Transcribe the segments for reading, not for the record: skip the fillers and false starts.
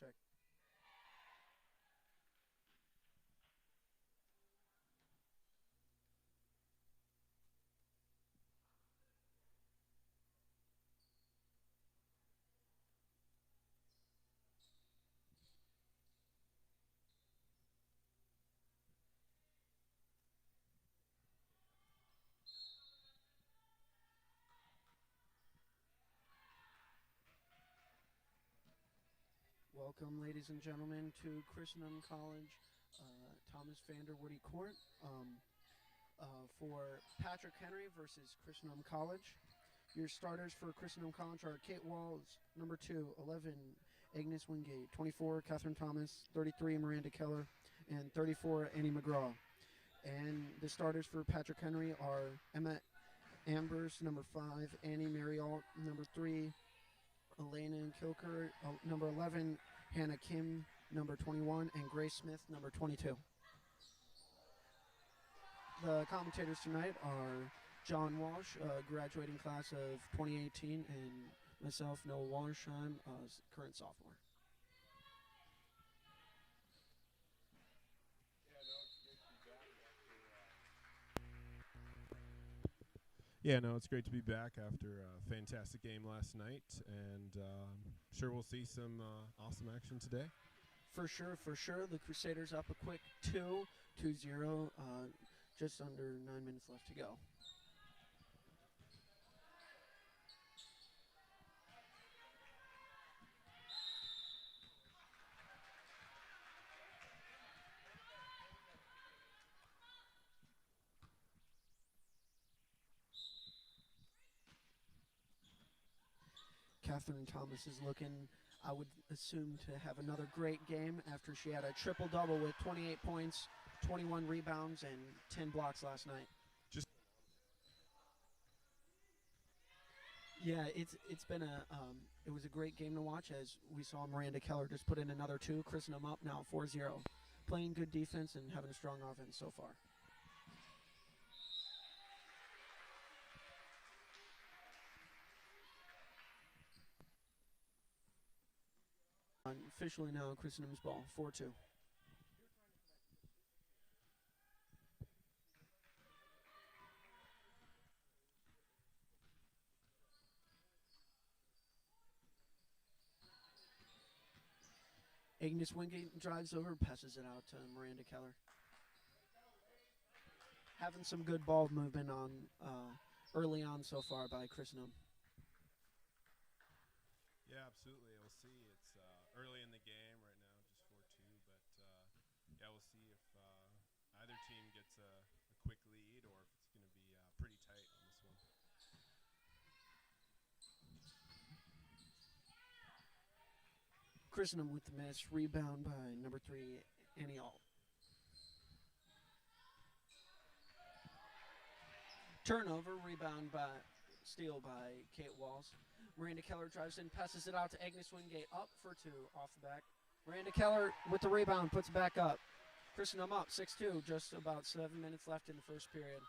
check. Welcome, ladies and gentlemen, to Christendom College, Thomas Vanderwoody Court for Patrick Henry versus Christendom College. Your starters for Christendom College are Kate Walls, number 2, 11, Agnes Wingate, 24, Catherine Thomas, 33, Miranda Keller, and 34, Annie McGraw. And the starters for Patrick Henry are Emma Ambers, number 5, Annie Marialt, number 3, Elena Kilker, number 11, Hannah Kim, number 21, and Grace Smith, number 22. The commentators tonight are John Walsh, graduating class of 2018, and myself, Noah Wallersheim, current sophomore. Yeah, no, it's great to be back after a fantastic game last night, and sure we'll see some awesome action today. For sure, for sure. The Crusaders up a quick 2-0, just under 9 minutes left to go. Catherine Thomas is looking, I would assume, to have another great game after she had a triple-double with 28 points, 21 rebounds, and 10 blocks last night. Yeah, it's been it was a great game to watch as we saw Miranda Keller just put in another 2, Christendom up now 4-0. Playing good defense and having a strong offense so far. Officially now Christendom's ball, 4-2. Agnes Wingate drives over, passes it out to Miranda Keller. Having some good ball movement on early on so far by Christendom. Yeah, absolutely. We'll see. It's early in the game right now, just 4-2, but yeah, we'll see if either team gets a quick lead or if it's going to be pretty tight on this one. Christendom with the miss, rebound by number 3, Annie Alt. Turnover, rebound by steal by Kate Walls. Miranda Keller drives in, passes it out to Agnes Wingate, up for 2 off the back. Miranda Keller with the rebound, puts it back up. Christendom up 6-2, just about 7 minutes left in the first period.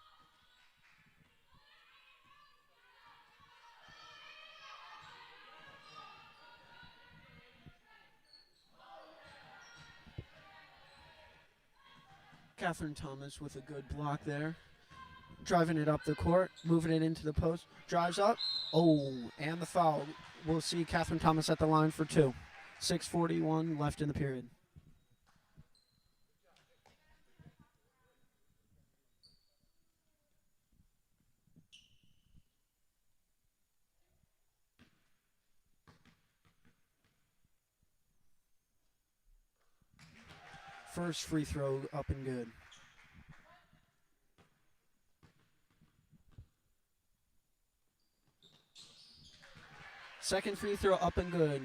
Catherine Thomas with a good block there. Driving it up the court, moving it into the post. Drives up. Oh, and the foul. We'll see Catherine Thomas at the line for 2. 6:41 left in the period. First free throw up and good. Second free throw up and good.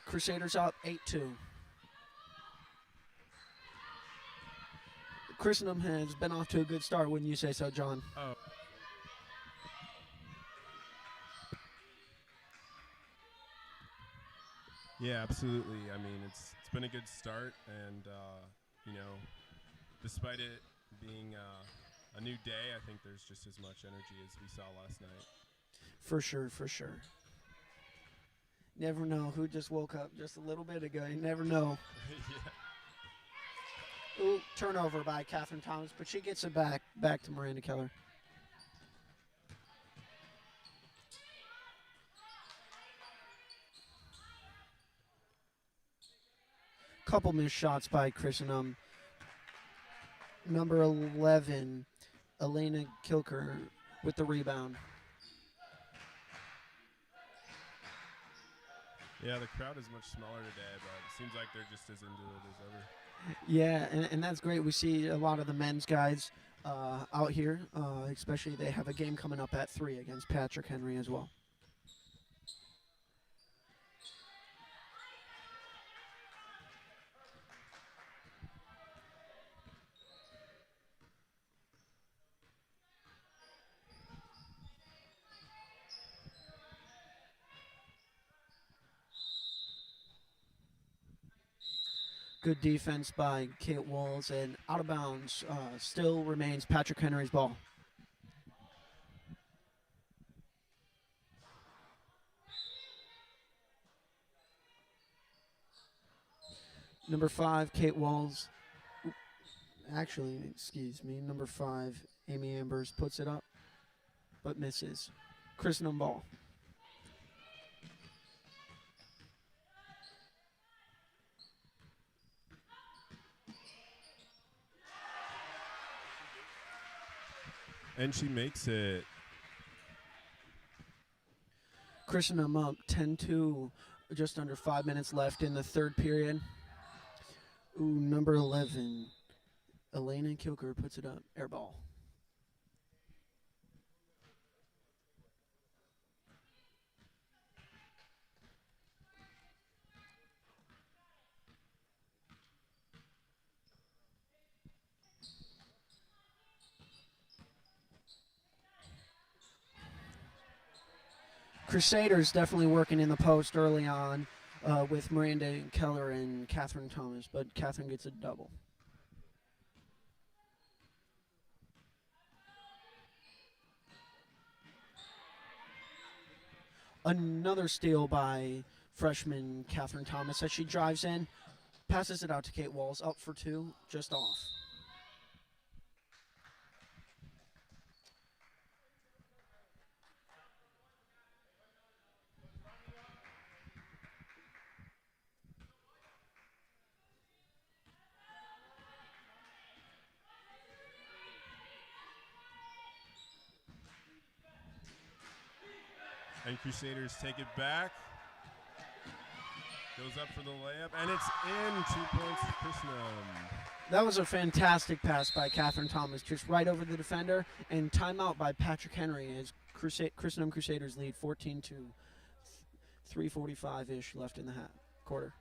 Crusaders up 8-2. Christendom has been off to a good start, wouldn't you say so, John? Oh. Yeah, absolutely. I mean, it's been a good start, and you know, despite it being a new day, I think there's just as much energy as we saw last night. For sure, for sure. Never know who just woke up just a little bit ago. You never know. Yeah. Ooh, turnover by Catherine Thomas, but she gets it back to Miranda Keller. Couple missed shots by Christendom. Number 11, Elena Kilker with the rebound. Yeah, the crowd is much smaller today, but it seems like they're just as into it as ever. Yeah, and that's great. We see a lot of the men's guys out here, especially they have a game coming up at 3 against Patrick Henry as well. Good defense by Kate Walls, and out of bounds still remains Patrick Henry's ball. Number 5, Kate Walls. Actually, excuse me, number 5, Amy Ambers puts it up, but misses. Christendom ball. And she makes it. Christendom up 10-2, just under 5 minutes left in the third period. Ooh, number 11, Elena Kilker puts it up, air ball. Crusaders definitely working in the post early on with Miranda Keller and Catherine Thomas, but Catherine gets a double. Another steal by freshman Catherine Thomas as she drives in, passes it out to Kate Walls, up for 2, just off. And Crusaders take it back. Goes up for the layup, and it's in. 2 points for Christendom. That was a fantastic pass by Catherine Thomas, just right over the defender, and timeout by Patrick Henry as Christendom Crusaders lead 14-2. 3:45-ish left in the quarter.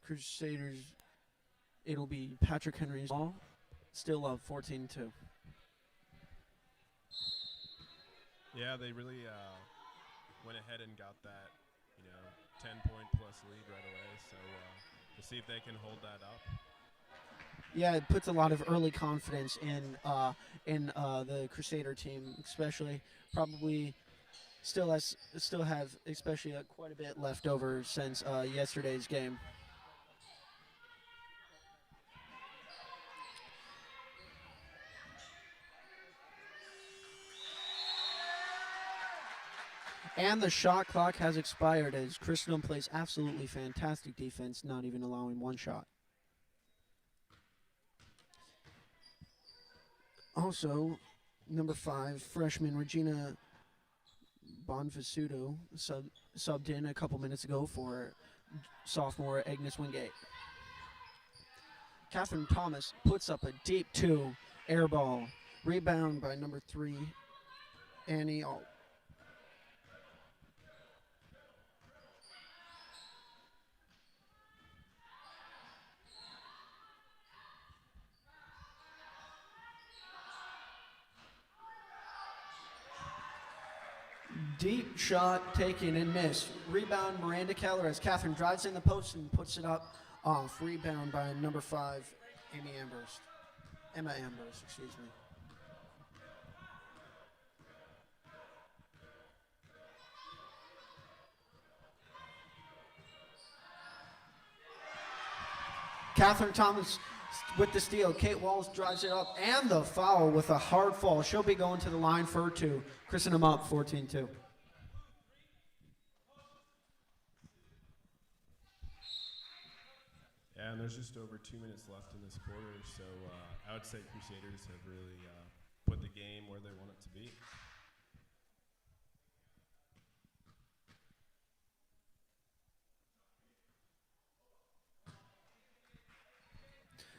Crusaders, it'll be Patrick Henry's ball, still up 14-2. Yeah, they really went ahead and got that, 10-point-plus lead right away. So we'll see if they can hold that up. Yeah, it puts a lot of early confidence in the Crusader team, especially probably still have especially quite a bit left over since yesterday's game. And the shot clock has expired as Christendom plays absolutely fantastic defense, not even allowing one shot. Also, number 5, freshman Regina Bonvisuto subbed in a couple minutes ago for sophomore Agnes Wingate. Catherine Thomas puts up a deep 2 air ball. Rebound by number 3, Annie Alt. Deep shot taken and missed. Rebound Miranda Keller as Catherine drives in the post and puts it up off. Rebound by number 5, Emma Amherst, excuse me. Catherine Thomas with the steal. Kate Walls drives it up and the foul with a hard fall. She'll be going to the line for 2. Christendom up 14-2. Yeah, and there's just over 2 minutes left in this quarter, so I would say Crusaders have really put the game where they want it to be.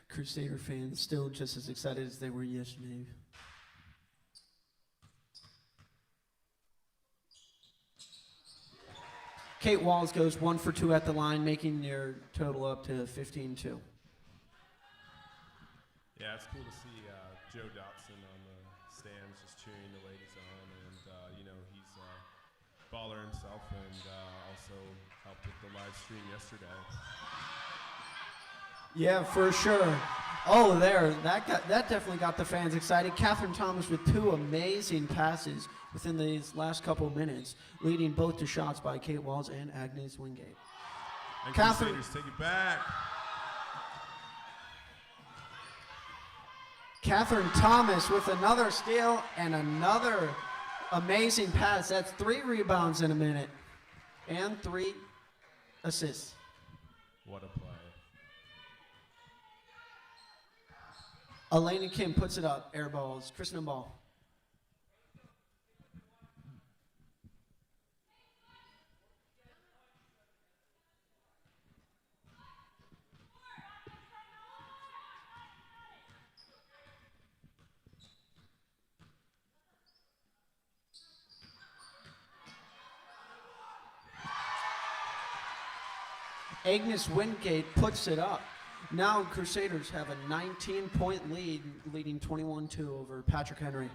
Crusader fans still just as excited as they were yesterday. Kate Walls goes 1 for 2 at the line, making their total up to 15-2. Yeah, it's cool to see Joe Dotson on the stands just cheering the ladies on, and he's a baller himself, and also helped with the live stream yesterday. Yeah, for sure. Oh, that definitely got the fans excited. Catherine Thomas with 2 amazing passes within these last couple minutes, leading both to shots by Kate Walls and Agnes Wingate. And Crusaders take it back. Catherine Thomas with another steal and another amazing pass. That's 3 rebounds in a minute and 3 assists. What a play. Elena Kim puts it up. Air balls. Christendom ball. Agnes Wingate puts it up. Now Crusaders have a 19-point lead, leading 21-2 over Patrick Henry.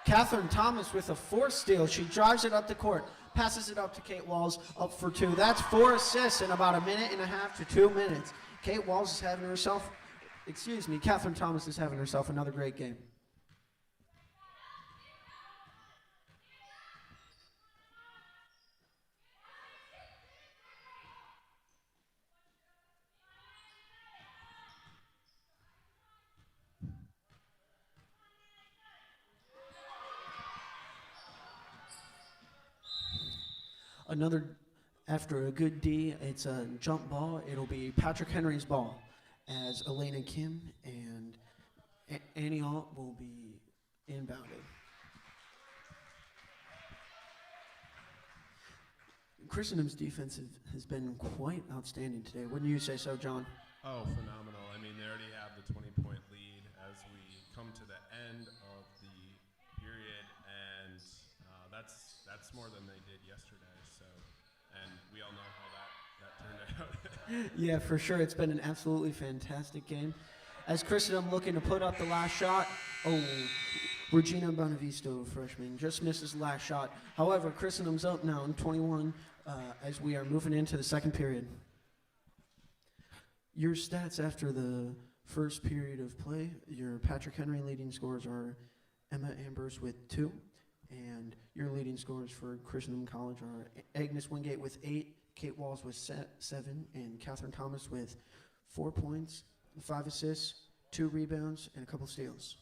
Catherine Thomas with a 4th steal. She drives it up the court, passes it up to Kate Walls, up for 2. That's 4 assists in about a minute and a half to 2 minutes. Kate Walls is having herself, Catherine Thomas is having herself another great game. After a good D, it's a jump ball. It'll be Patrick Henry's ball as Elena Kim and Annie Alt will be inbounded. Christendom's defense has been quite outstanding today. Wouldn't you say so, John? Oh, phenomenal. I mean, they already have the 20-point lead as we come to the end of the period, and that's more than they did yesterday. So, and we all know how that turned out. Yeah, for sure. It's been an absolutely fantastic game. As Christendom looking to put up the last shot, Regina Bonavisto, freshman, just misses the last shot. However, Christendom's up now in 21 as we are moving into the second period. Your stats after the first period of play, your Patrick Henry leading scores are Emma Amherst with 2, and your leading scores for Christendom College are Agnes Wingate with 8, Kate Walls with 7, and Catherine Thomas with 4 points, 5 assists, 2 rebounds, and a couple steals.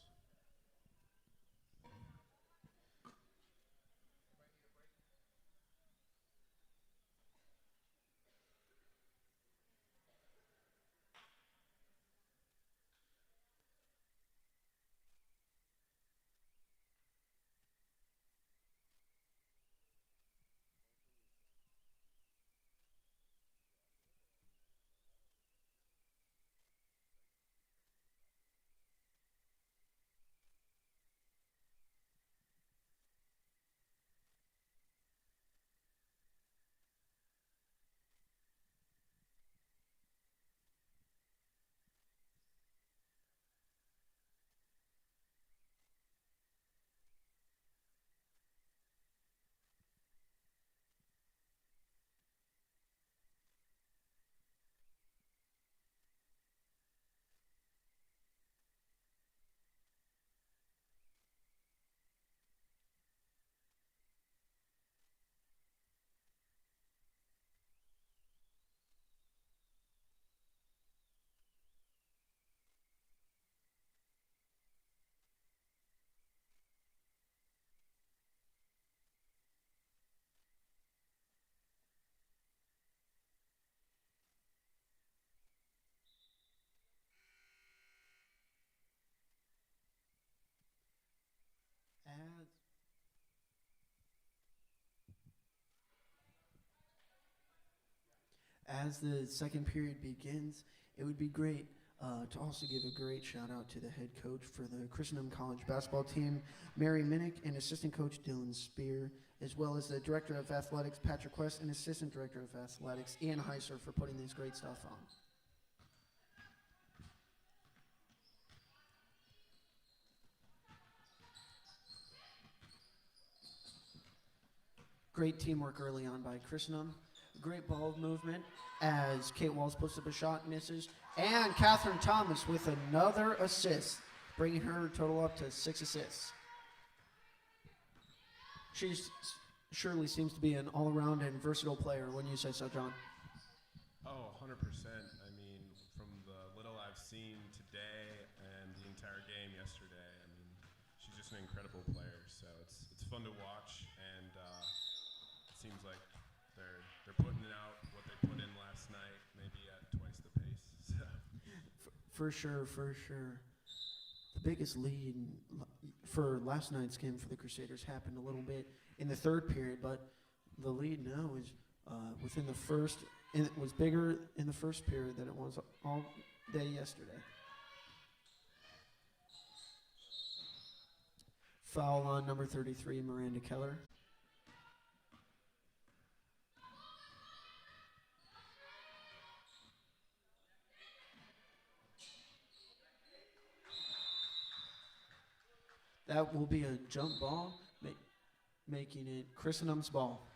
as the second period begins, it would be great to also give a great shout out to the head coach for the Christendom College basketball team, Mary Minnick, and assistant coach Dylan Spear, as well as the director of athletics, Patrick West, and assistant director of athletics, Ian Heiser, for putting this great stuff on. Great teamwork early on by Christendom. Great ball movement as Kate Walls puts up a shot, misses. And Catherine Thomas with another assist, bringing her total up to 6 assists. She surely seems to be an all-around and versatile player, wouldn't you say so, John? Oh, 100%. I mean, from the little I've seen today and the entire game yesterday, I mean, she's just an incredible player. So it's fun to watch, and it seems like they're putting out what they put in last night, maybe at twice the pace. So. For sure. The biggest lead for last night's game for the Crusaders happened a little bit in the third period, but the lead now is within the first, and it was bigger in the first period than it was all day yesterday. Foul on number 33, Miranda Keller. That will be a jump ball, making it Christendom's ball.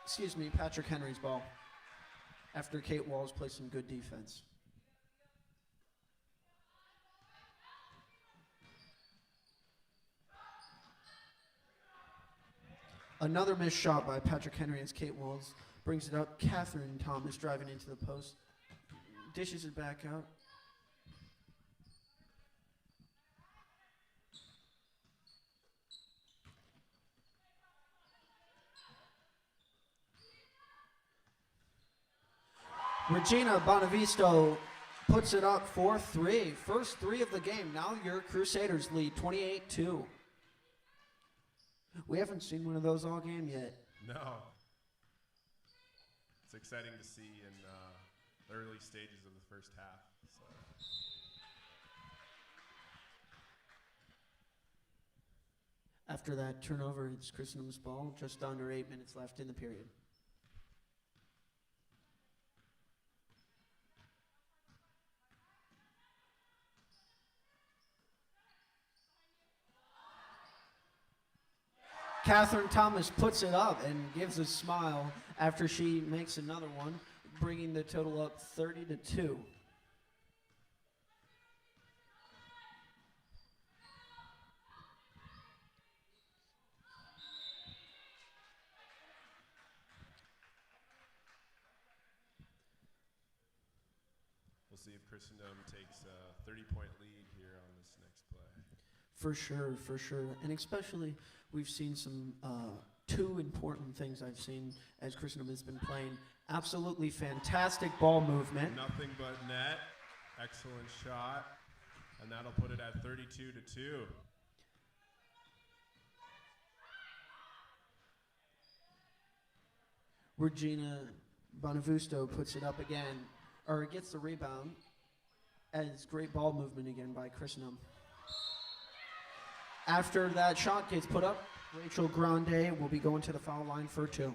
Excuse me, Patrick Henry's ball, after Kate Walls played some good defense. Another missed shot by Patrick Henry as Kate Walls brings it up. Catherine Thomas driving into the post, dishes it back out. Regina Bonavisto puts it up 4-3. First three of the game. Now your Crusaders lead 28-2. We haven't seen one of those all game yet. No. It's exciting to see in the early stages of the first half. So. After that turnover, it's Christendom's ball. Just under 8 minutes left in the period. Catherine Thomas puts it up and gives a smile after she makes another one, bringing the total up 30-2. We'll see if Christendom takes a 30-point lead here on this next play. For sure. And especially, we've seen some two important things I've seen as Christendom has been playing. Absolutely fantastic ball movement. Nothing but net. Excellent shot. And that'll put it at 32-2. Regina Bonavisto puts it up again, or gets the rebound, as great ball movement again by Christendom. After that shot gets put up, Rachel Grande will be going to the foul line for 2.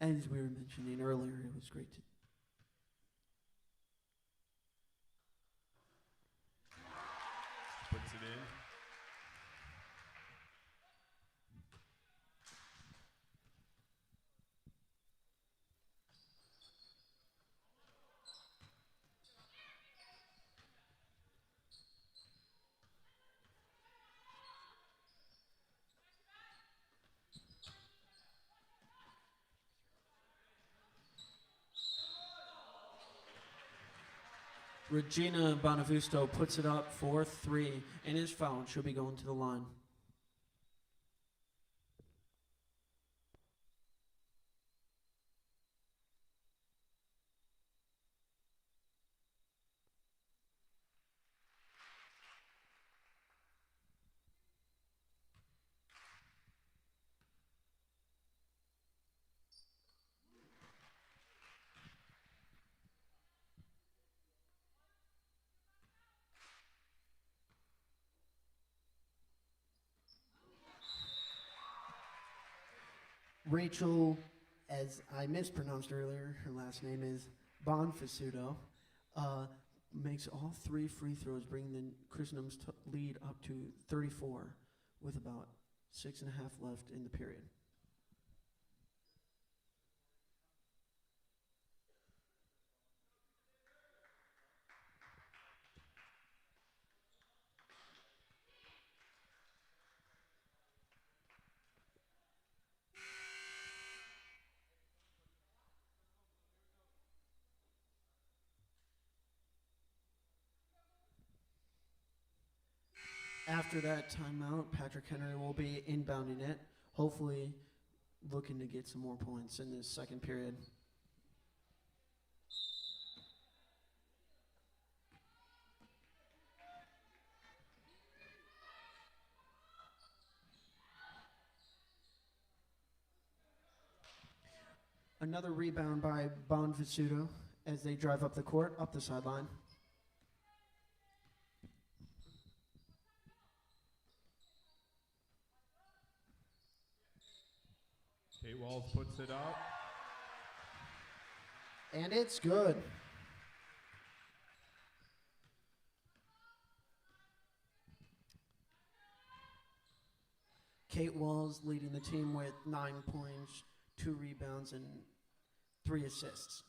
As we were mentioning earlier, it was great to puts it in. Regina Bonavisto puts it up 4-3 and is fouled. She'll be going to the line. Rachel, as I mispronounced earlier, her last name is Bonfisudo, uh, makes all 3 free throws, bringing the Christendom's lead up to 34 with about 6.5 left in the period. After that timeout, Patrick Henry will be inbounding it, hopefully looking to get some more points in this second period. Another rebound by Bonvisudo as they drive up the court, up the sideline. Kate Walls puts it up. And it's good. Kate Walls leading the team with 9 points, 2 rebounds, and 3 assists.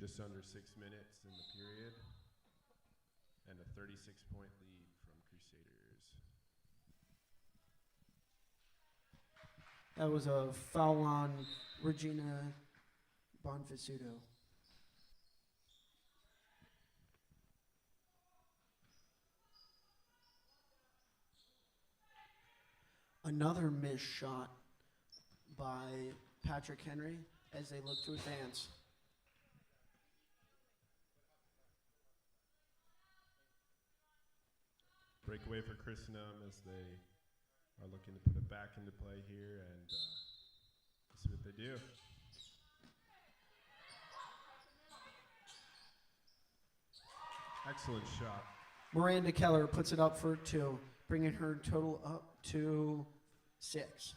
Just under 6 minutes in the period, and a 36-point lead from Crusaders. That was a foul on Regina Bonvisudo. Another missed shot by Patrick Henry as they look to advance. Breakaway for Christendom as they are looking to put it back into play here, and see what they do. Excellent shot. Miranda Keller puts it up for 2, bringing her total up to 6.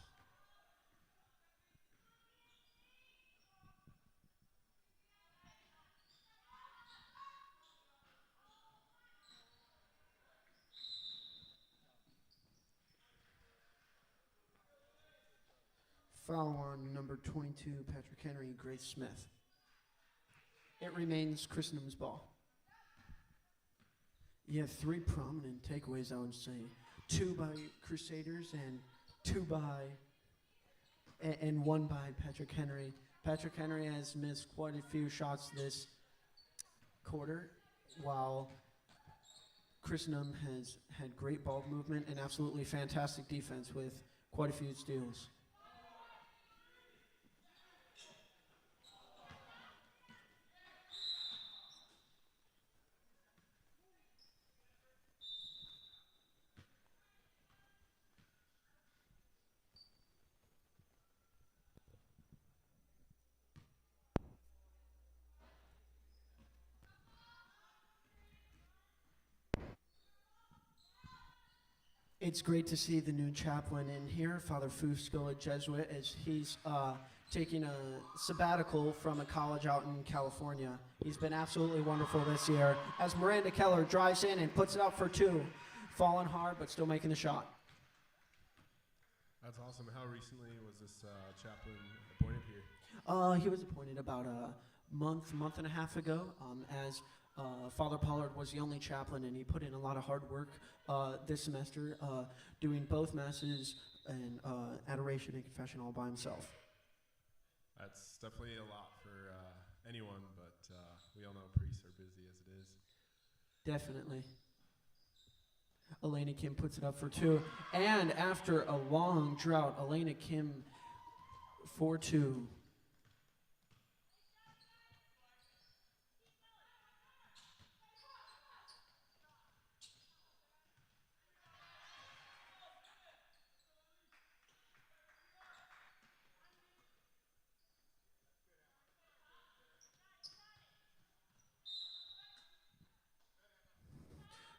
Foul on number 22, Patrick Henry, Grace Smith. It remains Christendom's ball. You have 3 prominent takeaways, I would say. 2 by Crusaders and 1 by Patrick Henry. Patrick Henry has missed quite a few shots this quarter, while Christendom has had great ball movement and absolutely fantastic defense with quite a few steals. It's great to see the new chaplain in here, Father Fusco, a Jesuit, as he's taking a sabbatical from a college out in California. He's been absolutely wonderful this year. As Miranda Keller drives in and puts it up for 2, falling hard but still making the shot. That's awesome. How recently was this chaplain appointed here? He was appointed about a month and a half ago, as Father Pollard was the only chaplain, and he put in a lot of hard work this semester, doing both masses and adoration and confession all by himself. That's definitely a lot for anyone, but we all know priests are busy as it is. Definitely. Elena Kim puts it up for 2. And after a long drought, Elena Kim for 2.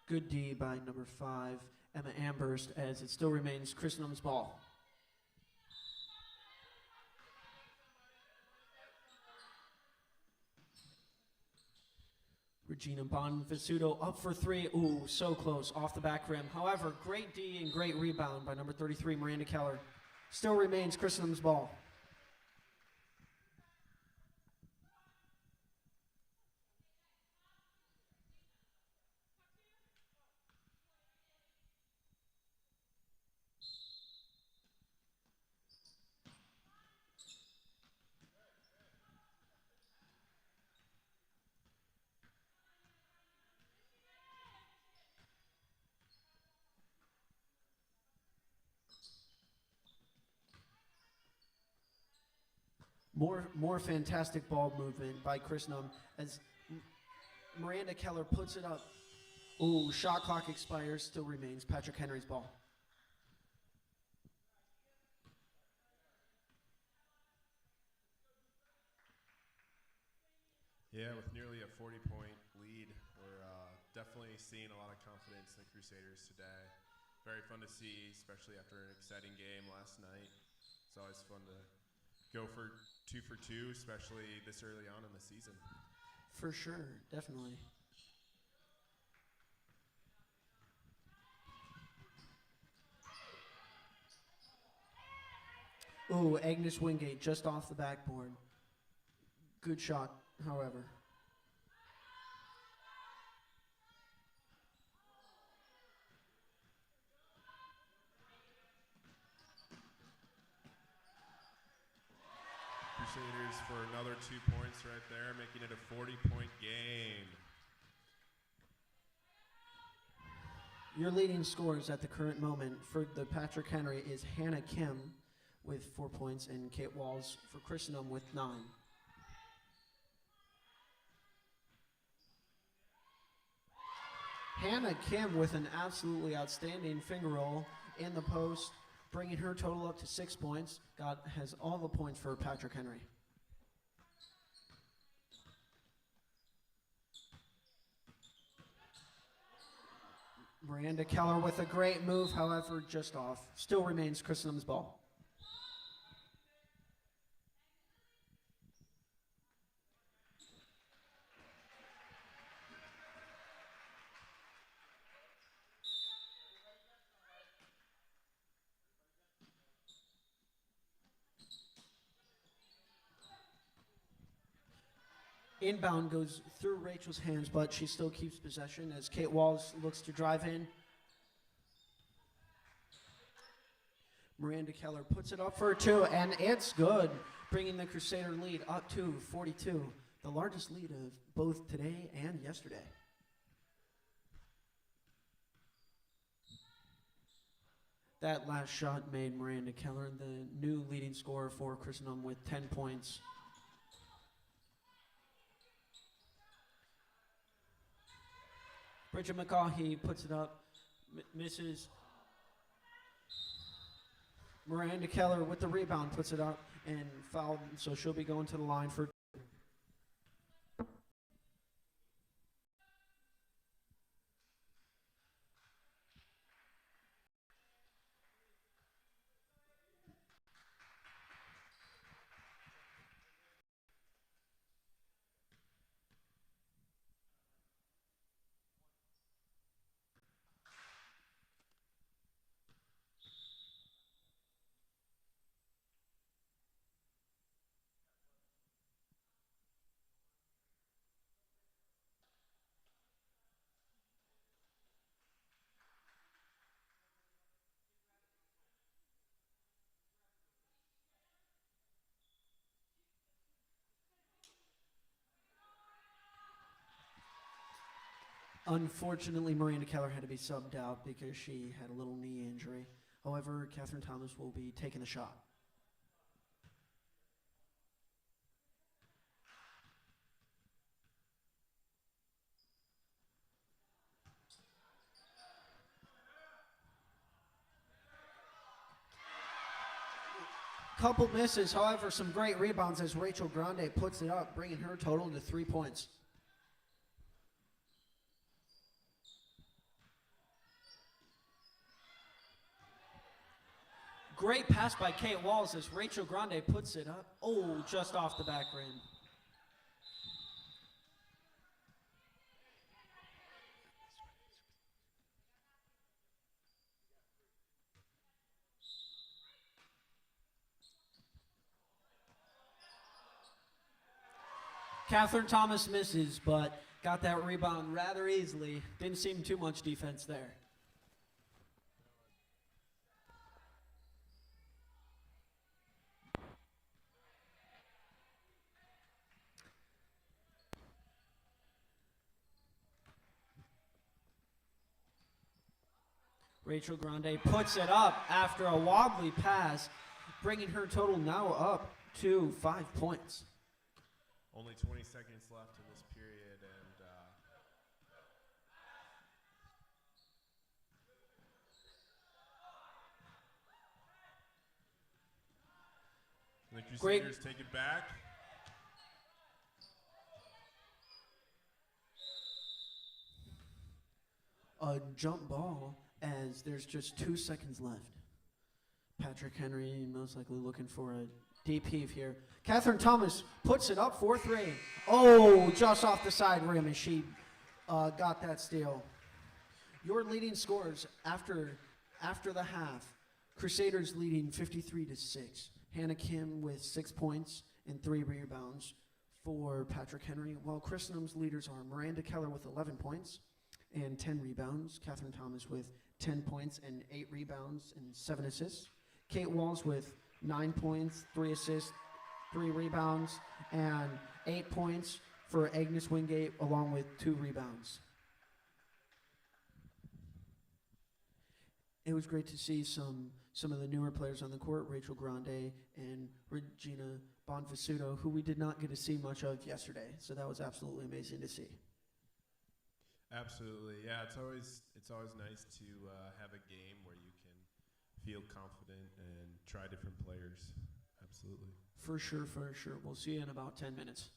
Good D by number 5, Emma Amherst, as it still remains Christendom's ball. Regina Bonvisuto up for 3. Ooh, so close, off the back rim. However, great D and great rebound by number 33, Miranda Keller. Still remains Christendom's ball. More fantastic ball movement by Christendom as Miranda Keller puts it up. Ooh, shot clock expires, still remains Patrick Henry's ball. Yeah, with nearly a 40-point lead, we're definitely seeing a lot of confidence in the Crusaders today. Very fun to see, especially after an exciting game last night. It's always fun to go for 2 for 2, especially this early on in the season. For sure, definitely. Ooh, Agnes Wingate just off the backboard. Good shot, however. Crusaders for another 2 points right there, making it a 40-point game. Your leading scorers at the current moment for the Patrick Henry is Hannah Kim with 4 points and Kate Walls for Christendom with 9. Hannah Kim with an absolutely outstanding finger roll in the post, bringing her total up to 6 points. Has all the points for Patrick Henry. Miranda Keller with a great move, however, just off. Still remains Christendom's ball. Inbound goes through Rachel's hands, but she still keeps possession as Kate Walls looks to drive in. Miranda Keller puts it up for 2, and it's good, bringing the Crusader lead up to 42, the largest lead of both today and yesterday. That last shot made Miranda Keller the new leading scorer for Christendom with 10 points. Bridget McCaughey puts it up, misses. Miranda Keller with the rebound puts it up and fouled, so she'll be going to the line for. Unfortunately, Miranda Keller had to be subbed out because she had a little knee injury. However, Catherine Thomas will be taking the shot. Couple misses, however, some great rebounds as Rachel Grande puts it up, bringing her total to 3 points. Great pass by Kate Walls as Rachel Grande puts it up. Oh, just off the back rim. Catherine Thomas misses, but got that rebound rather easily. Didn't seem too much defense there. Rachel Grande puts it up after a wobbly pass, bringing her total now up to 5 points. Only 20 seconds left in this period, and the Crusaders take it back. A jump ball as there's just 2 seconds left. Patrick Henry most likely looking for a deep heave here. Catherine Thomas puts it up 4-3. Oh, just off the side rim as she got that steal. Your leading scores after the half. Crusaders leading 53-6. Hannah Kim with 6 points and 3 rebounds for Patrick Henry, while Christendom's leaders are Miranda Keller with 11 points and 10 rebounds. Catherine Thomas with 10 points and 8 rebounds and 7 assists. Kate Walls with 9 points, 3 assists, 3 rebounds, and 8 points for Agnes Wingate, along with 2 rebounds. It was great to see some of the newer players on the court, Rachel Grande and Regina Bonfasuto, who we did not get to see much of yesterday. So that was absolutely amazing to see. Absolutely, yeah. It's always nice to have a game where you can feel confident and try different players. Absolutely. For sure. We'll see you in about 10 minutes.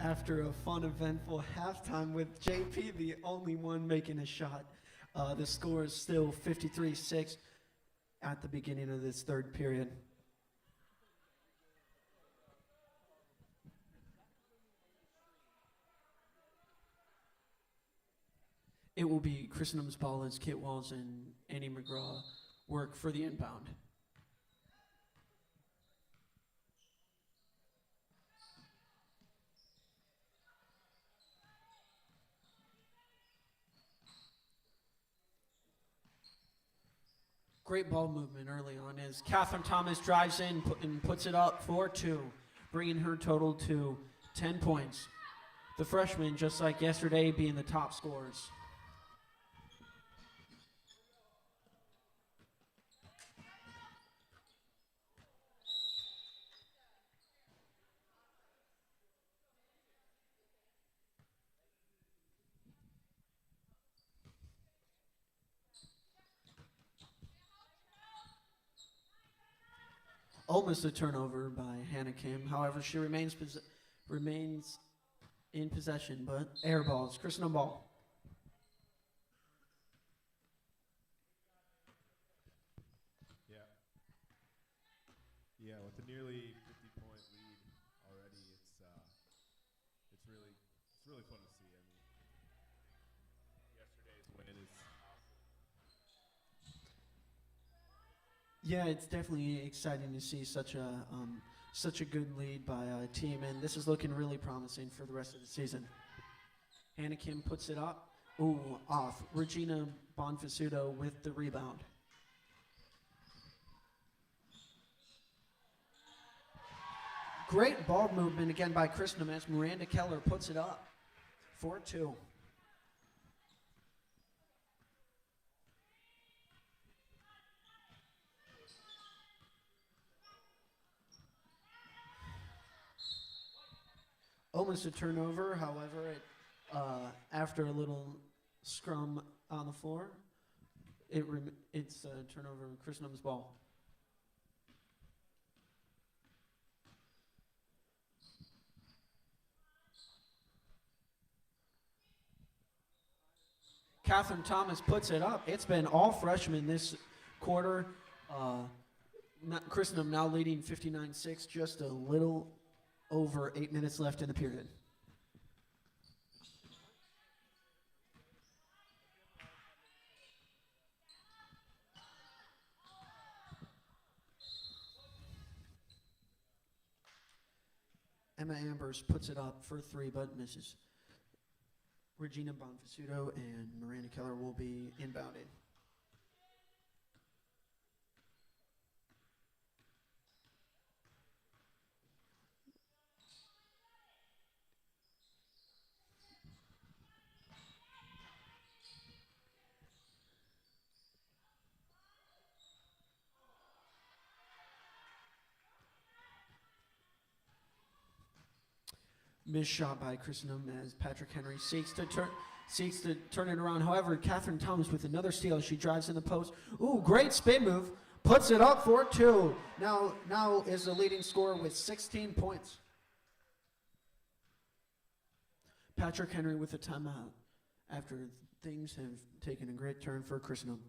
After a fun, eventful halftime with JP, the only one making a shot. The score is still 53-6 at the beginning of this third period. It will be Christendom's ball as Kit Walls and Annie McGraw work for the inbound. Great ball movement early on as Catherine Thomas drives in and puts it up for 2, bringing her total to 10 points. The freshman, just like yesterday, being the top scorers. Almost a turnover by Hannah Kim. However, she remains in possession, but air balls. Christendom ball. Yeah. Yeah, with a nearly 50-point lead already, it's really fun to see. I mean, yesterday's win is Yeah, it's definitely exciting to see such a good lead by a team, and this is looking really promising for the rest of the season. Hannah Kim puts it up. Ooh, off. Regina Bonfasudo with the rebound. Great ball movement again by Christendom as Miranda Keller puts it up. 4-2. Almost a turnover, however, after a little scrum on the floor, it's a turnover, Christendom's ball. Catherine Thomas puts it up. It's been all freshmen this quarter. Christendom now leading 59-6, just a little over 8 minutes left in the period. Emma Ambers puts it up for 3 but misses. Regina Bonfasudo and Miranda Keller will be inbounded. Missed shot by Christendom as Patrick Henry seeks to turn it around. However, Catherine Thomas with another steal. She drives in the post. Ooh, great spin move. Puts it up for 2. Now is the leading scorer with 16 points. Patrick Henry with a timeout after things have taken a great turn for Christendom.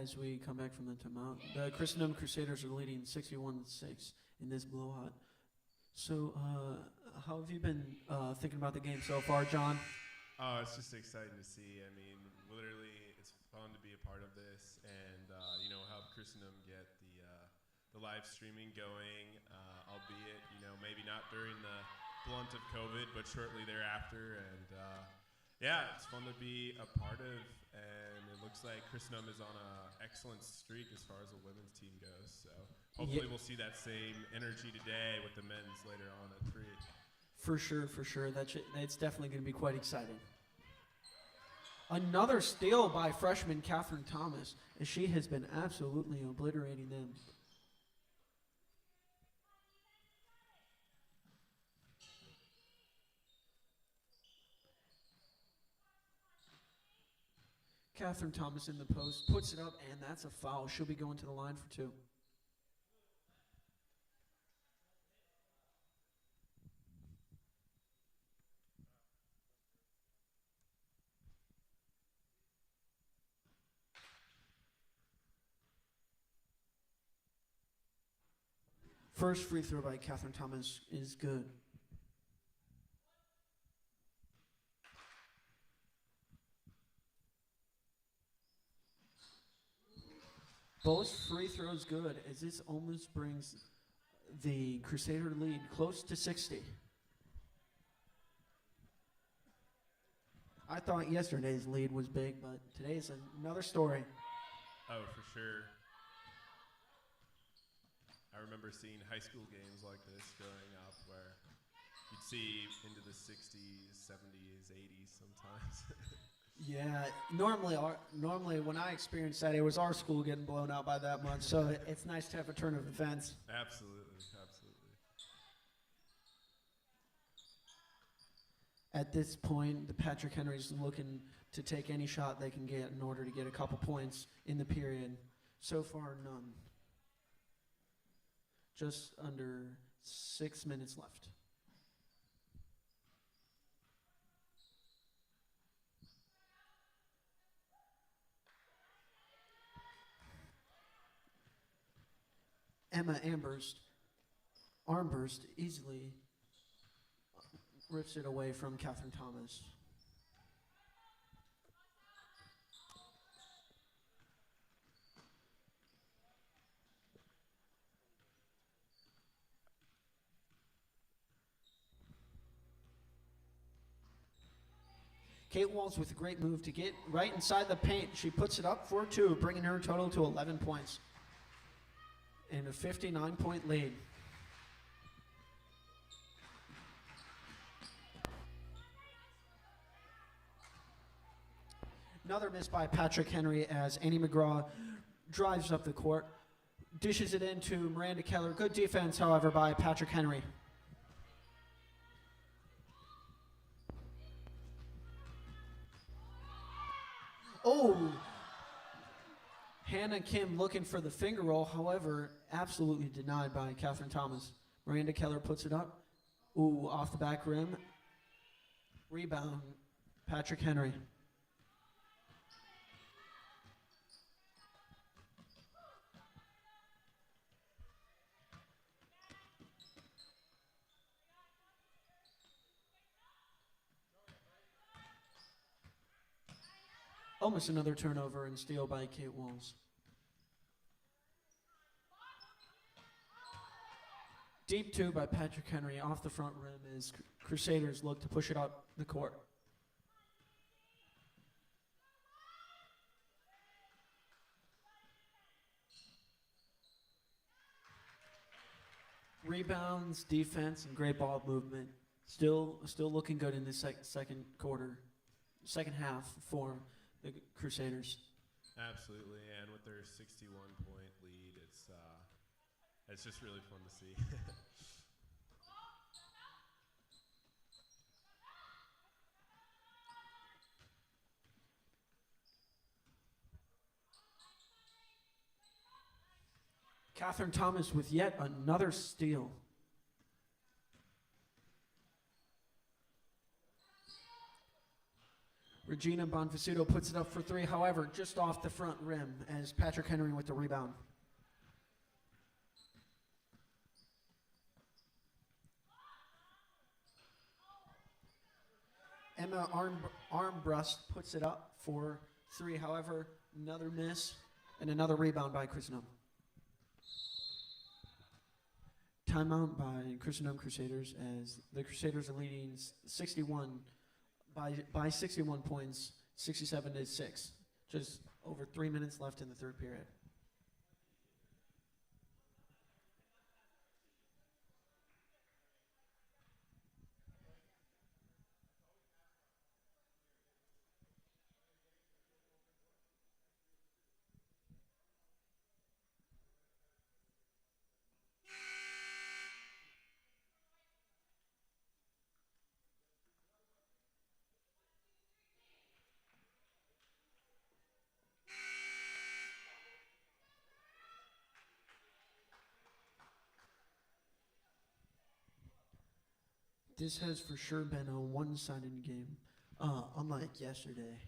as we come back from the timeout. The Christendom Crusaders are leading 61-6 in this blowout. So, how have you been thinking about the game so far, John? Oh, it's just exciting to see. I mean, literally, it's fun to be a part of this, and help Christendom get the live streaming going, albeit maybe not during the blunt of COVID, but shortly thereafter. And it's fun to be a part of, and it looks like Christendom is on an excellent streak as far as the women's team goes. So hopefully we'll see that same energy today with the men's later on at 3. For sure. It's definitely going to be quite exciting. Another steal by freshman Catherine Thomas, as she has been absolutely obliterating them. Catherine Thomas in the post, puts it up, and that's a foul. She'll be going to the line for 2. First free throw by Catherine Thomas is good. Both free throws good, as this almost brings the Crusader lead close to 60. I thought yesterday's lead was big, but today's another story. Oh, for sure. I remember seeing high school games like this growing up where you'd see into the 60s, 70s, 80s sometimes. Yeah, normally when I experienced that, it was our school getting blown out by that much, so it's nice to have a turn of events. Absolutely. At this point, the Patrick Henry's looking to take any shot they can get in order to get a couple points in the period. So far, none. Just under 6 minutes left. Emma Armburst easily rips it away from Catherine Thomas. Kate Walls with a great move to get right inside the paint. She puts it up for 2, bringing her total to 11 points. And a 59-point lead. Another miss by Patrick Henry as Annie McGraw drives up the court, dishes it into Miranda Keller. Good defense, however, by Patrick Henry. Oh! Hannah Kim looking for the finger roll, however, absolutely denied by Catherine Thomas. Miranda Keller puts it up. Ooh, off the back rim. Rebound, Patrick Henry. Almost another turnover and steal by Kate Walls. Deep 2 by Patrick Henry off the front rim as Crusaders look to push it up the court. Rebounds, defense, and great ball movement. Still looking good in the second half for the Crusaders. Absolutely, and with their 61-point lead, it's just really fun to see. Catherine Thomas with yet another steal. Regina Bonfasuto puts it up for three, however, just off the front rim as Patrick Henry with the rebound. Emma Armbrust puts it up for three, however, another miss and another rebound by Christendom. Timeout by Christendom Crusaders as the Crusaders are leading 61 by 61 points, 67-6. Just over 3 minutes left in the third period. This has for sure been a one-sided game, unlike yesterday.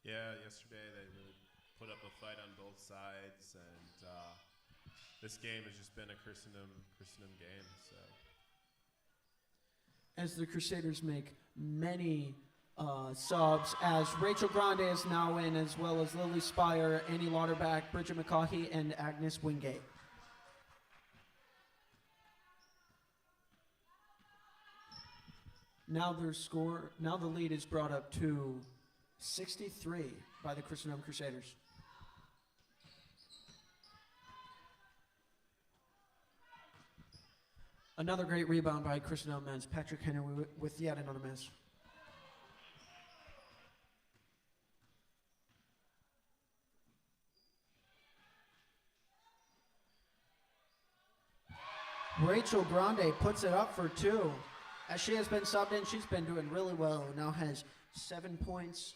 Yeah, yesterday they really put up a fight on both sides, and this game has just been a Christendom game. So, as the Crusaders make many subs, as Rachel Grande is now in, as well as Lily Spire, Annie Lauterbach, Bridget McCaughey, and Agnes Wingate. Now the lead is brought up to 63 by the Christendom Crusaders. Another great rebound by Christendom as Patrick Henry with yet another miss. Rachel Grande puts it up for two. As she has been subbed in, she's been doing really well. Now has 7 points.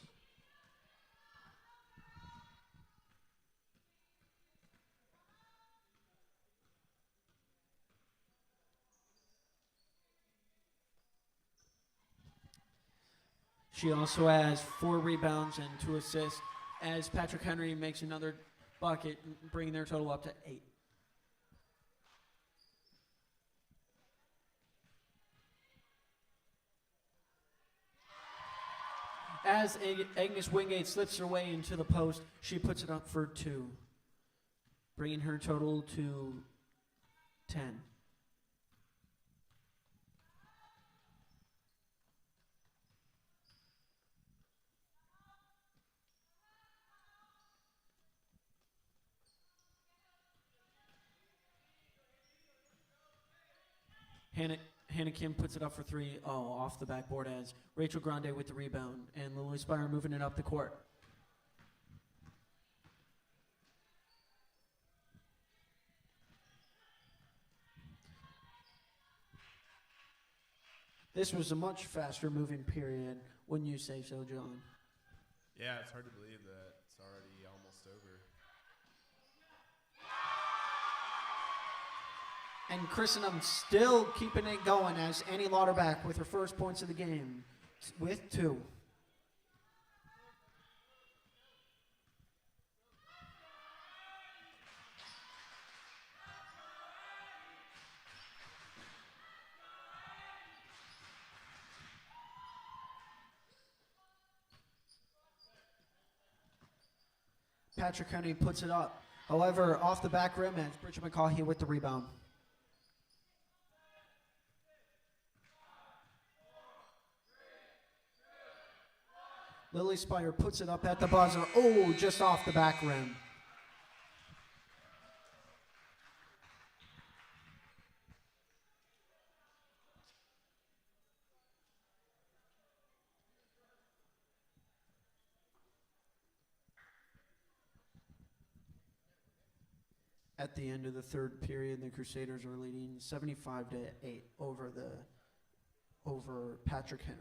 She also has 4 rebounds and 2 assists as Patrick Henry makes another bucket, bringing their total up to 8. As Agnes Wingate slips her way into the post, she puts it up for 2, bringing her total to 10. Hannah Kim puts it up for 3, off the backboard as Rachel Grande with the rebound, and Lily Spire moving it up the court. This was a much faster moving period, wouldn't you say so, John? Yeah, it's hard to believe that it's already almost over. And Christendom still keeping it going as Annie Lauterbach with her first points of the game with 2. Patrick Henry puts it up. However, off the back rim as Bridget McCaughey with the rebound. Lily Spire puts it up at the buzzer. Oh, just off the back rim. At the end of the third period, the Crusaders are leading 75-8 over Patrick Henry.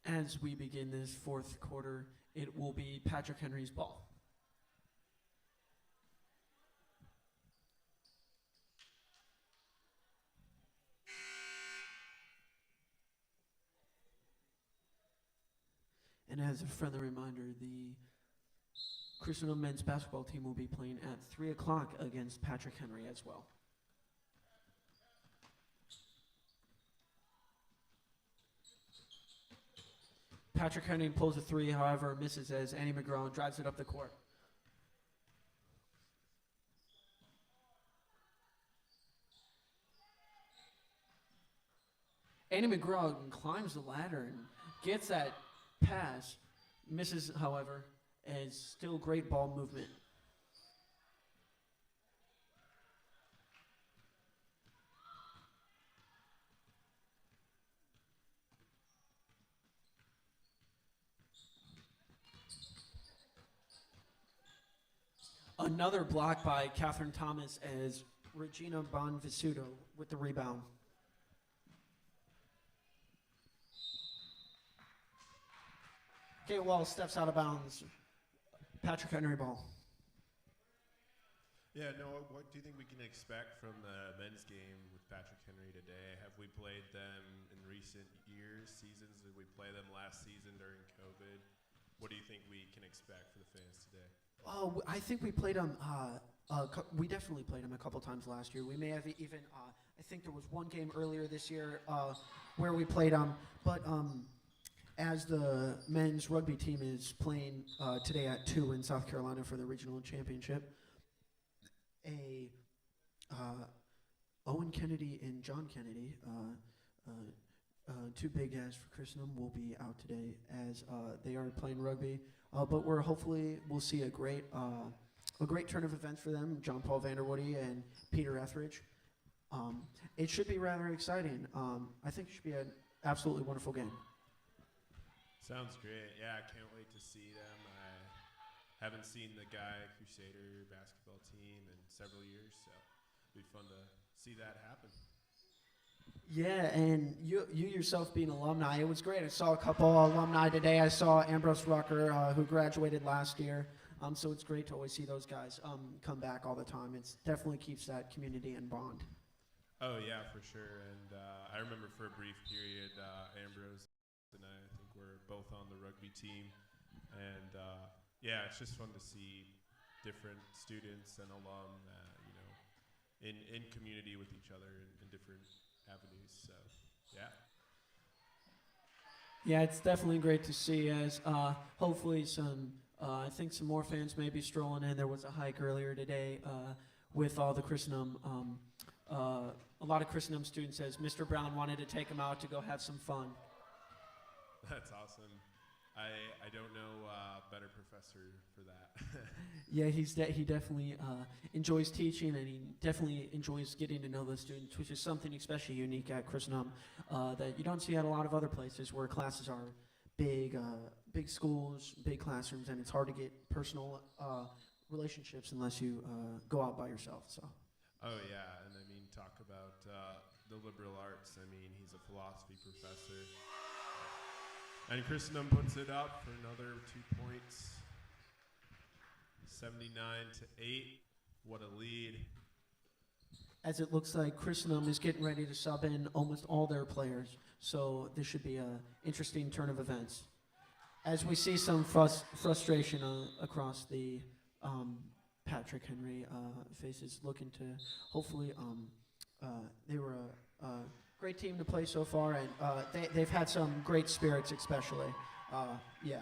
As we begin this fourth quarter, it will be Patrick Henry's ball. And as a friendly reminder, the Christendom men's basketball team will be playing at 3 o'clock against Patrick Henry as well. Patrick Henry pulls a three, however, misses as Andy McGraw drives it up the court. Andy McGraw climbs the ladder and gets that pass, misses, however, and still great ball movement. Another block by Catherine Thomas as Regina Bonvisuto with the rebound. Kate Wall steps out of bounds. Patrick Henry ball. Yeah, Noah, what do you think we can expect from the men's game with Patrick Henry today? Have we played them in recent years, seasons? Did we play them last season during COVID? What do you think we can expect for the fans today? Oh, I think we played them. We definitely played them a couple times last year. We may have even. I think there was one game earlier this year where we played them. But as the men's rugby team is playing today at 2 in South Carolina for the regional championship, Owen Kennedy and John Kennedy, two big guys for Christendom, will be out today as they are playing rugby. But we'll see a great turn of events for them. John Paul Vanderwoody and Peter Etheridge. It should be rather exciting. I think it should be an absolutely wonderful game. Sounds great. Yeah, I can't wait to see them. I haven't seen the Guy Crusader basketball team in several years, so it'll be fun to see that happen. Yeah, and you yourself being alumni, it was great. I saw a couple alumni today. I saw Ambrose Rucker, who graduated last year. So it's great to always see those guys come back all the time. It definitely keeps that community and bond. Oh, yeah, for sure. And I remember for a brief period, Ambrose and I think we're both on the rugby team. And, yeah, it's just fun to see different students and alum, in community with each other in different avenues. So, yeah. Yeah, it's definitely great to see as hopefully I think some more fans may be strolling in. There was a hike earlier today with all the Christendom. A lot of Christendom students says Mr. Brown wanted to take them out to go have some fun. That's awesome. I don't know a better professor for that. Yeah, he definitely enjoys teaching, and he definitely enjoys getting to know the students, which is something especially unique at Christendom that you don't see at a lot of other places where classes are big schools, big classrooms, and it's hard to get personal relationships unless you go out by yourself. So. Oh yeah, and I mean, talk about the liberal arts. I mean, he's a philosophy professor. And Christendom puts it up for another 2 points. 79-8. What a lead. As it looks like Christendom is getting ready to sub in almost all their players. So this should be an interesting turn of events. As we see some frustration across the Patrick Henry faces, looking to hopefully they were a great team to play so far, and they've had some great spirits, especially. Yeah.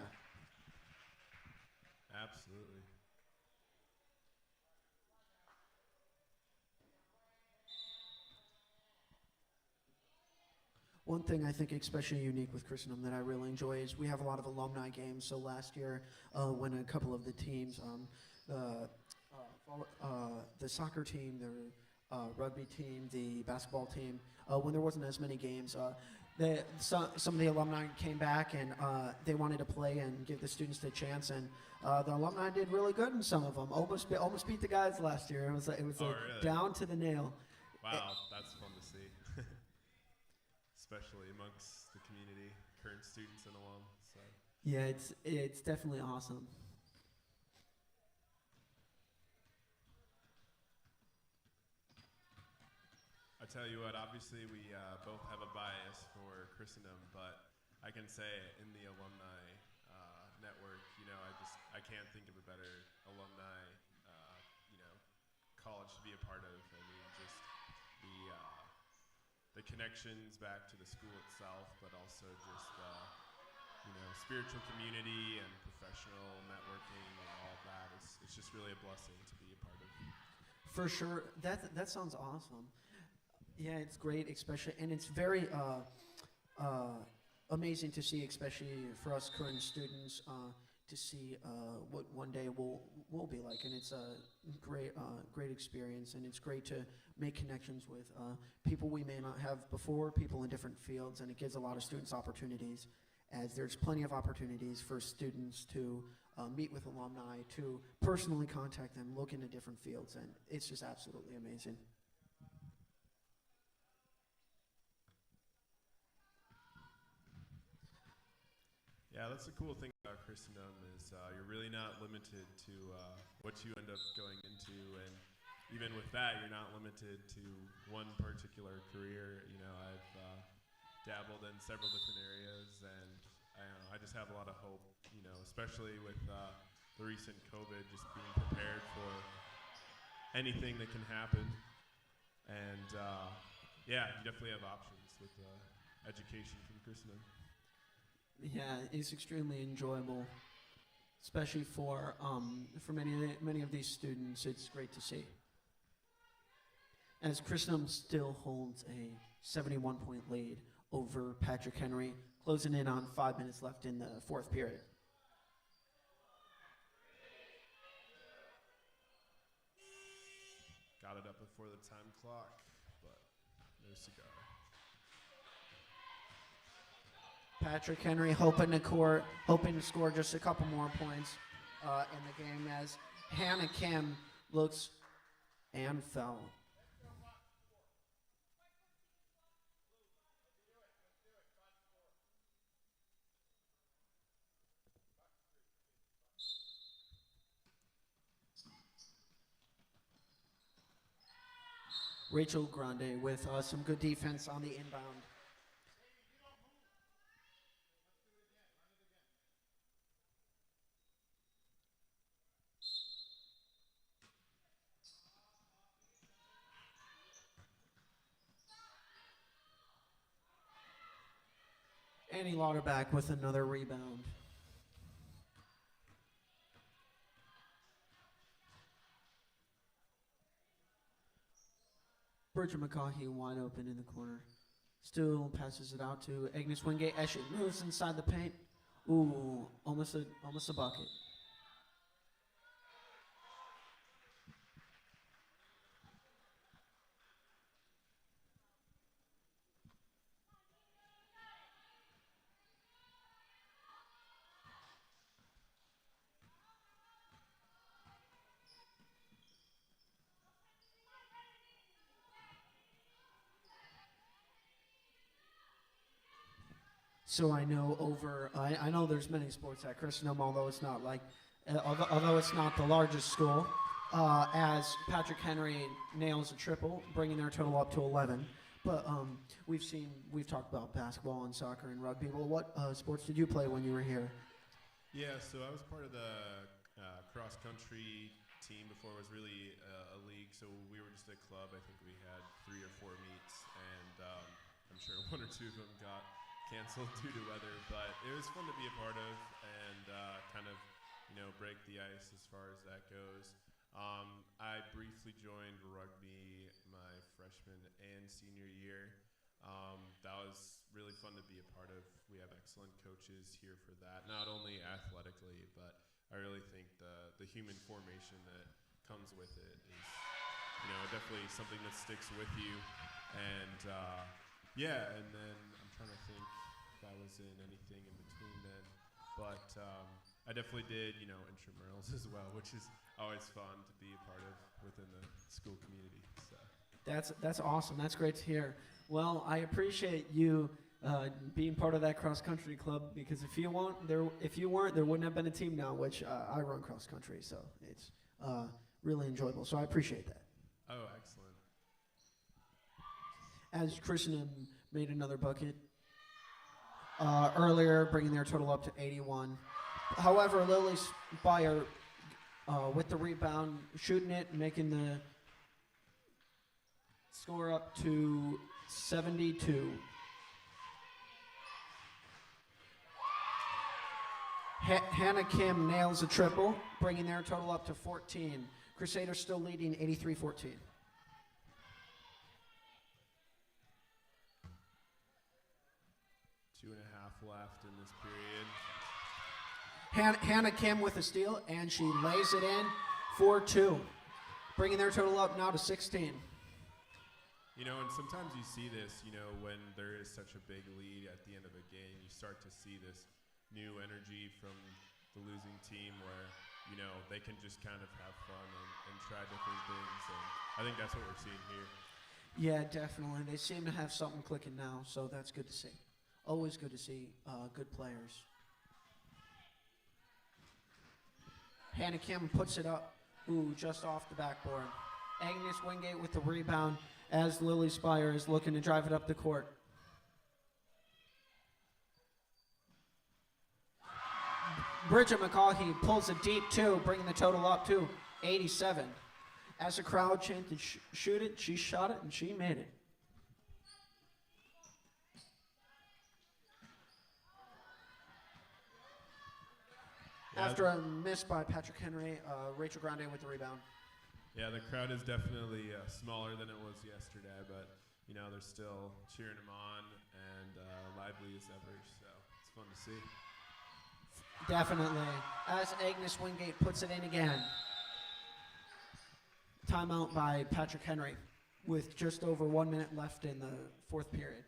Absolutely. One thing I think especially unique with Christendom that I really enjoy is we have a lot of alumni games. So last year, when a couple of the teams, the soccer team, the rugby team, the basketball team, when there wasn't as many games, some of the alumni came back and they wanted to play and give the students a chance, and the alumni did really good in some of them. Almost beat the guys last year. It was really? Down to the nail. Wow, that's fun to see. Especially amongst the community, current students and alum. So Yeah, it's definitely awesome. I tell you what, obviously we both have a bias for Christendom, but I can say in the alumni network, I can't think of a better alumni, you know, college to be a part of. I mean, just the connections back to the school itself, but also just spiritual community and professional networking and all of that. It's just really a blessing to be a part of. For sure, that sounds awesome. Yeah, it's great, especially, and it's very amazing to see, especially for us current students, to see what one day will be like, and it's a great experience, and it's great to make connections with people we may not have before, people in different fields, and it gives a lot of students opportunities, as there's plenty of opportunities for students to meet with alumni, to personally contact them, look into different fields, and it's just absolutely amazing. Yeah, that's the cool thing about Christendom is you're really not limited to what you end up going into, and even with that, you're not limited to one particular career. I've dabbled in several different areas, and I just have a lot of hope. Especially with the recent COVID, just being prepared for anything that can happen, and yeah, you definitely have options with education from Christendom. Yeah, it's extremely enjoyable, especially for many of these students. It's great to see. As Christendom still holds a 71-point lead over Patrick Henry, closing in on 5 minutes left in the fourth period. Got it up before the time clock, but no cigar. Patrick Henry hoping to score just a couple more points in the game, as Hannah Kim looks and fell. Rachel Grande with some good defense on the inbound. Annie Lauterbach with another rebound. Bridget McCaughey wide open in the corner. Still passes it out to Agnes Wingate as she moves inside the paint. Ooh, almost a bucket. So I know there's many sports at Christendom, although it's not although it's not the largest school, as Patrick Henry nails a triple, bringing their total up to 11. But we've talked about basketball and soccer and rugby. Well, what sports did you play when you were here? Yeah, so I was part of the cross country team before it was really a league. So we were just a club. I think we had 3 or 4 meets, and I'm sure 1 or 2 of them got canceled due to weather. But it was fun to be a part of and kind of break the ice as far as that goes. I briefly joined rugby my freshman and senior year. That was really fun to be a part of. We have excellent coaches here for that, not only athletically, but I really think the human formation that comes with it is definitely something that sticks with you. And yeah, and then I'm trying to think if I was in anything in between then, but I definitely did intramurals as well, which is always fun to be a part of within the school community. So That's awesome. That's great to hear. Well, I appreciate you being part of that cross country club, because if you weren't, there wouldn't have been a team now. Which I run cross country, so it's really enjoyable. So I appreciate that. Oh, excellent. As Christendom made another bucket earlier, bringing their total up to 81. However, Lily Spire with the rebound, shooting it, making the score up to 72. Hannah Kim nails a triple, bringing their total up to 14. Crusaders still leading 83-14. Two and a half left in this period. Hannah Kim with a steal, and she lays it in for 2, bringing their total up now to 16. You know, and sometimes you see this, you know, when there is such a big lead at the end of a game, you start to see this new energy from the losing team where, you know, they can just kind of have fun and try different things. And I think that's what we're seeing here. Yeah, definitely. They seem to have something clicking now, so that's good to see. Always good to see good players. Hannah Kim puts it up, just off the backboard. Agnes Wingate with the rebound as Lily Spire is looking to drive it up the court. Bridget McCaughey pulls a deep 2, bringing the total up to 87. As the crowd chanted, shoot it, she shot it, and she made it. After a miss by Patrick Henry, Rachel Grande with the rebound. Yeah, the crowd is definitely smaller than it was yesterday, but, you know, they're still cheering him on and lively as ever, so it's fun to see. Definitely. As Agnes Wingate puts it in again. Timeout by Patrick Henry with just over 1 minute left in the fourth period.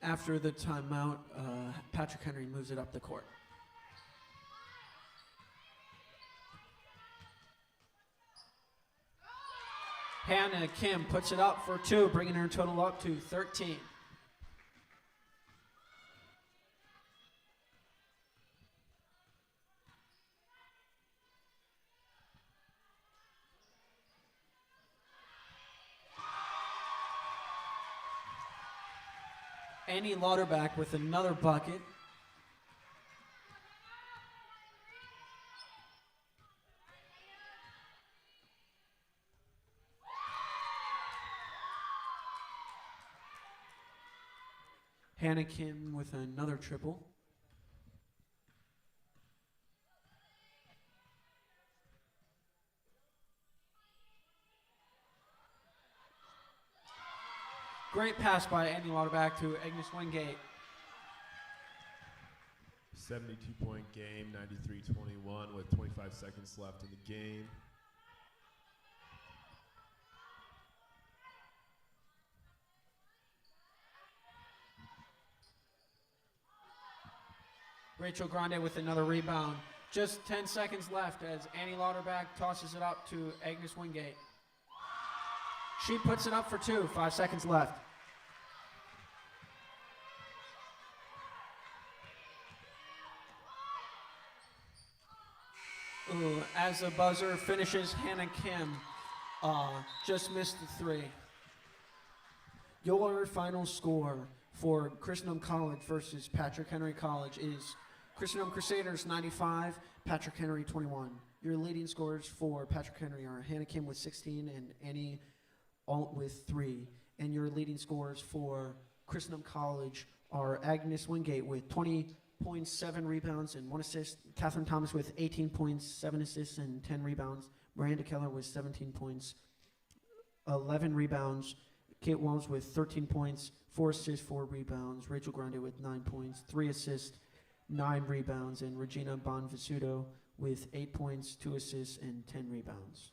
After the timeout, Patrick Henry moves it up the court. Hannah Kim puts it up for 2, bringing her total up to 13. Annie Lauterbach with another bucket. Hannah Kim with another triple. Great pass by Annie Lauterbach to Agnes Wingate. 72-point game, 93-21 with 25 seconds left in the game. Rachel Grande with another rebound. Just 10 seconds left as Annie Lauterbach tosses it up to Agnes Wingate. She puts it up for 2, 5 seconds left. As the buzzer finishes, Hannah Kim just missed the 3. Your final score for Christendom College versus Patrick Henry College is Christendom Crusaders 95, Patrick Henry 21. Your leading scorers for Patrick Henry are Hannah Kim with 16 and Annie Alt with 3. And your leading scorers for Christendom College are Agnes Wingate with 20.7 rebounds and 1 assist, Catherine Thomas with 18 points, 7 assists, and 10 rebounds, Miranda Keller with 17 points, 11 rebounds, Kate Walls with 13 points, 4 assists, 4 rebounds, Rachel Grande with 9 points, 3 assists, 9 rebounds, and Regina Bonvisuto with 8 points, 2 assists, and 10 rebounds.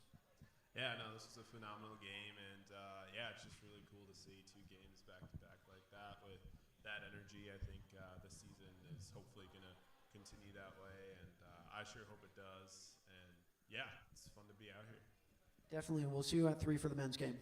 Yeah, no, this was a phenomenal game, and yeah, it's just really cool to see 2 games back-to-back like that with that energy. I think the season is hopefully going to continue that way, and I sure hope it does. And yeah, it's fun to be out here. Definitely. We'll see you at 3 for the men's game.